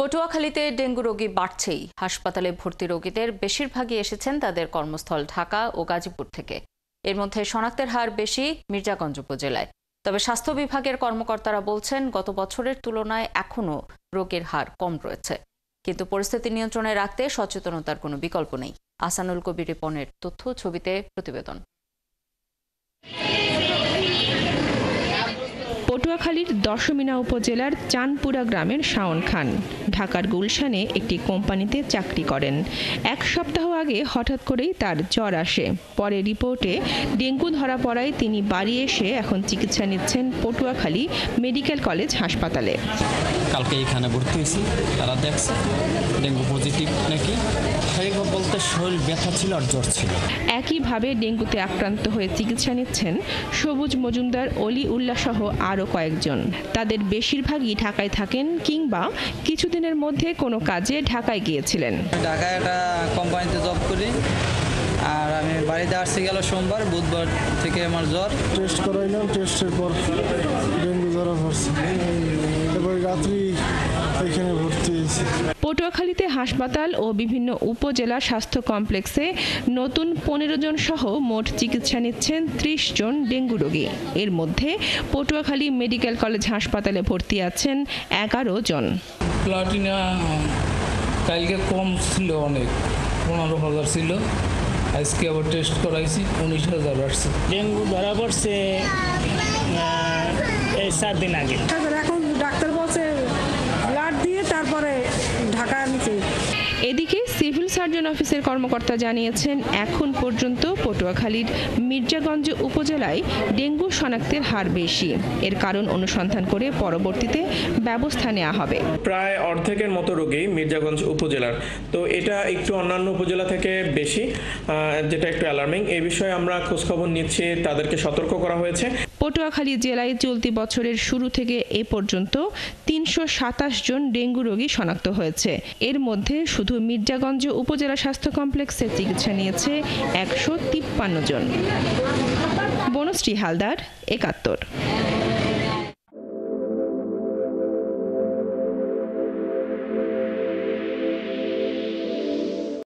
পটুয়াখালীতে dengue রোগী বাড়ছেই। হাসপাতালে ভর্তি রোগীদের বেশিরভাগই এসেছেন তাদের কর্মস্থল ঢাকা ও গাজীপুর থেকে। এর মধ্যে শনাক্তের হার বেশি মির্জাগঞ্জ উপজেলায়। তবে স্বাস্থ্য বিভাগের কর্মকর্তারা বলছেন, গত বছরের তুলনায় এখনও রোগের হার কম রয়েছে। কিন্তু পরিস্থিতি নিয়ন্ত্রণে রাখতে সচেতনতার কোনো বিকল্প নেই। আহসানুল কবির রিপনের তথ্য, ছবিতে প্রতিবেদন। পটুয়াখালীর দশমিনা উপজেলার চানপুরা গ্রামের শাওন খান ঢাকার গুলশানে একটি কোম্পানিতে চাকরি করেন। এক সপ্তাহ আগে হঠাৎ করেই তার জ্বর আসে। পরে রিপোর্টে ডেঙ্গু ধরা পড়ায় তিনি বাড়ি এসে এখন চিকিৎসা নিচ্ছেন পটুয়াখালী মেডিকেল কলেজ হাসপাতালে। কালকে এখানে ভর্তি হয়েছি, তারা দেখছে ডেঙ্গু পজিটিভ নাকি, বলতে শরীর ব্যথা ছিল আর জ্বর ছিল। একইভাবে ডেঙ্গুতে আক্রান্ত হয়ে চিকিৎসা নিচ্ছেন সবুজ মজুমদার, অলি উল্লাহ সহ আরও কয়েকজন। তাদের বেশিরভাগই ঢাকায় থাকেন কিংবা কিছুদিনের মধ্যে কোনো কাজে ঢাকায় গিয়েছিলেন। ঢাকায় একটা কোম্পানিতে জব করি, আর আমি বাড়িতে আসছি গেল সোমবার। বুধবার থেকে আমার জ্বর। টেস্ট করাইলাম, টেস্টের পর ডেঙ্গু ধরা পড়ছে। এবার রাত্রি এখানে ভর্তি হয়েছি। পটুয়াখালীতে হাসপাতাল ও বিভিন্ন উপজেলা স্বাস্থ্য কমপ্লেক্সে নতুন 15 জন সহ মোট চিকিৎসা নিচ্ছেন 30 জন ডেঙ্গু রোগী। এর মধ্যে পটুয়াখালী মেডিকেল কলেজ হাসপাতালে ভর্তি আছেন 11 জন। প্লাটিনা কালকে কম ছিল, অনেক 15,000 ছিল। আজকে আবার টেস্ট করাইছি, 19,000 আসছে। ডেঙ্গু ধরা পড়ছে এই 4 দিন আগে। এখন ডাক্তার বলছে ব্লাড দিয়ে তারপরে ঢাকা নিতে। এদিকে সিভিল সার্জন অফিসের কর্মকর্তা জানিয়েছেন, এখন পর্যন্ত পটুয়াখালীর মির্জাগঞ্জ উপজেলায় ডেঙ্গু শনাক্তের হার বেশি। এর কারণ অনুসন্ধান করে পরবর্তীতে ব্যবস্থা নেওয়া হবে। প্রায় অর্ধেকের মতো রোগী মির্জাগঞ্জ উপজেলার, তো এটা একটু অন্যান্য উপজেলা থেকে বেশি, যেটা একটু অ্যালার্মিং। এই বিষয়ে আমরা খোঁজখবর নিচ্ছি, তাদেরকে সতর্ক করা হয়েছে। পটুয়াখালী জেলায় চলতি বছরের শুরু থেকে এ পর্যন্ত 327 জন ডেঙ্গু রোগী শনাক্ত হয়েছে। এর মধ্যে শুধু মির্জাগঞ্জ উপজেলা স্বাস্থ্য কমপ্লেক্সে চিকিৎসা নিয়েছে 153 জন। বনশ্রী হালদার, 71।